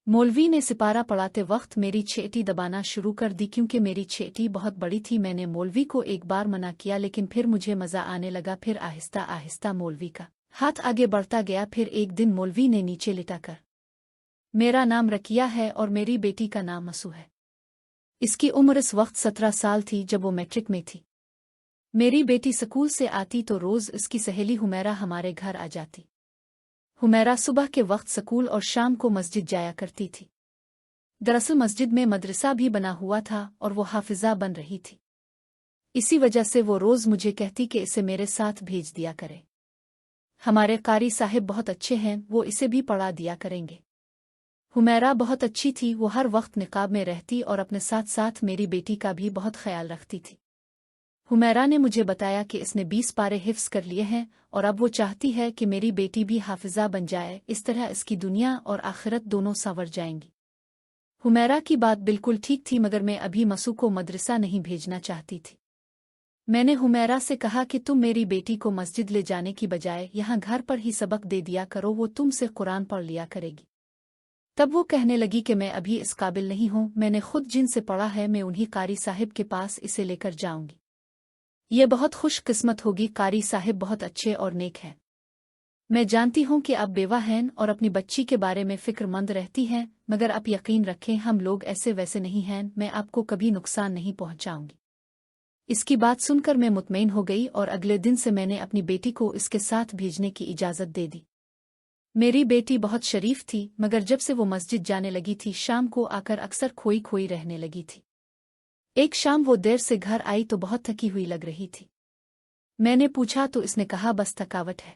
मौलवी ने सिपारा पढ़ाते वक्त मेरी छेटी दबाना शुरू कर दी क्योंकि मेरी छेटी बहुत बड़ी थी। मैंने मौलवी को एक बार मना किया, लेकिन फिर मुझे मज़ा आने लगा। फिर आहिस्ता आहिस्ता मौलवी का हाथ आगे बढ़ता गया। फिर एक दिन मौलवी ने नीचे लिटाकर, मेरा नाम रकिया है और मेरी बेटी का नाम मसू है। इसकी उम्र इस वक्त 17 साल थी जब वो मैट्रिक में थी। मेरी बेटी स्कूल से आती तो रोज़ इसकी सहेली हुमैरा हमारे घर आ जाती। हुमैरा सुबह के वक्त स्कूल और शाम को मस्जिद जाया करती थी। दरअसल मस्जिद में मदरसा भी बना हुआ था और वो हाफिजा बन रही थी। इसी वजह से वो रोज़ मुझे कहती कि इसे मेरे साथ भेज दिया करे। हमारे कारी साहिब बहुत अच्छे हैं, वो इसे भी पढ़ा दिया करेंगे। हुमैरा बहुत अच्छी थी, वो हर वक्त निकाब में रहती और अपने साथ साथ मेरी बेटी का भी बहुत ख्याल रखती थी। हुमैरा ने मुझे बताया कि इसने 20 पारे हिफ्स कर लिए हैं और अब वो चाहती है कि मेरी बेटी भी हाफिजा बन जाए। इस तरह इसकी दुनिया और आखिरत दोनों संवर जाएंगी। हुमैरा की बात बिल्कुल ठीक थी, मगर मैं अभी मसू को मदरसा नहीं भेजना चाहती थी। मैंने हुमैरा से कहा कि तुम मेरी बेटी को मस्जिद ले जाने की बजाय यहाँ घर पर ही सबक दे दिया करो, वो तुमसे कुरान पढ़ लिया करेगी। तब वो कहने लगी कि मैं अभी इस काबिल नहीं हूँ, मैंने खुद जिनसे पढ़ा है, मैं उन्हीं कारी साहिब के पास इसे लेकर जाऊंगी। ये बहुत खुशकिस्मत होगी, कारी साहिब बहुत अच्छे और नेक हैं। मैं जानती हूँ कि आप बेवा हैं और अपनी बच्ची के बारे में फिक्रमंद रहती हैं, मगर आप यकीन रखें हम लोग ऐसे वैसे नहीं हैं, मैं आपको कभी नुकसान नहीं पहुँचाऊंगी। इसकी बात सुनकर मैं मुतमईन हो गई और अगले दिन से मैंने अपनी बेटी को इसके साथ भेजने की इजाज़त दे दी। मेरी बेटी बहुत शरीफ थी, मगर जब से वो मस्जिद जाने लगी थी शाम को आकर अक्सर खोई खोई रहने लगी थी। एक शाम वो देर से घर आई तो बहुत थकी हुई लग रही थी। मैंने पूछा तो इसने कहा बस थकावट है।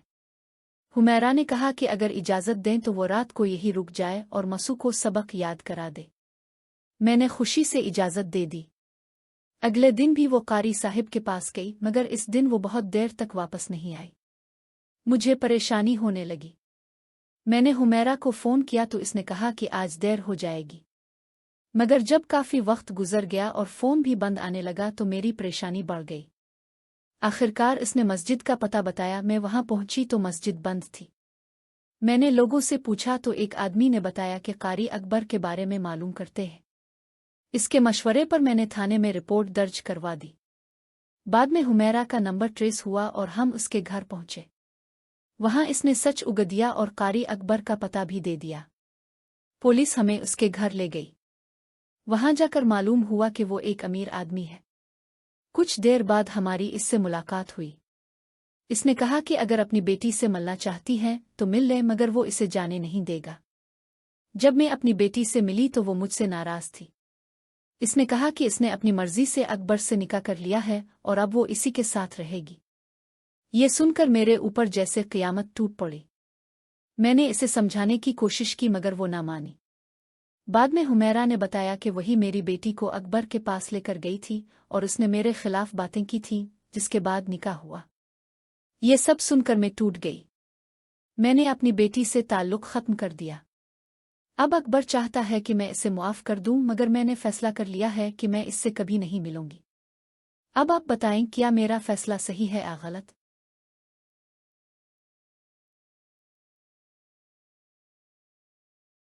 हुमैरा ने कहा कि अगर इजाज़त दें तो वो रात को यही रुक जाए और मसू को सबक याद करा दे। मैंने खुशी से इजाज़त दे दी। अगले दिन भी वो कारी साहिब के पास गई, मगर इस दिन वो बहुत देर तक वापस नहीं आई। मुझे परेशानी होने लगी। मैंने हुमैरा को फ़ोन किया तो इसने कहा कि आज देर हो जाएगी, मगर जब काफ़ी वक्त गुजर गया और फ़ोन भी बंद आने लगा तो मेरी परेशानी बढ़ गई। आखिरकार इसने मस्जिद का पता बताया। मैं वहां पहुंची तो मस्जिद बंद थी। मैंने लोगों से पूछा तो एक आदमी ने बताया कि कारी अकबर के बारे में मालूम करते हैं। इसके मशवरे पर मैंने थाने में रिपोर्ट दर्ज करवा दी। बाद में हुमैरा का नंबर ट्रेस हुआ और हम उसके घर पहुंचे। वहां इसने सच उगदिया और कारी अकबर का पता भी दे दिया। पुलिस हमें उसके घर ले गई। वहां जाकर मालूम हुआ कि वो एक अमीर आदमी है। कुछ देर बाद हमारी इससे मुलाकात हुई। इसने कहा कि अगर अपनी बेटी से मिलना चाहती है तो मिल ले, मगर वो इसे जाने नहीं देगा। जब मैं अपनी बेटी से मिली तो वो मुझसे नाराज थी। इसने कहा कि इसने अपनी मर्जी से अकबर से निकाह कर लिया है और अब वो इसी के साथ रहेगी। ये सुनकर मेरे ऊपर जैसे क़यामत टूट पड़ी। मैंने इसे समझाने की कोशिश की मगर वो ना मानी। बाद में हुमैरा ने बताया कि वही मेरी बेटी को अकबर के पास लेकर गई थी और उसने मेरे खिलाफ बातें की थीं, जिसके बाद निकाह हुआ। ये सब सुनकर मैं टूट गई। मैंने अपनी बेटी से ताल्लुक़ ख़त्म कर दिया। अब अकबर चाहता है कि मैं इसे मुआफ़ कर दूं, मगर मैंने फ़ैसला कर लिया है कि मैं इससे कभी नहीं मिलूंगी। अब आप बताएं, क्या मेरा फ़ैसला सही है या गलत?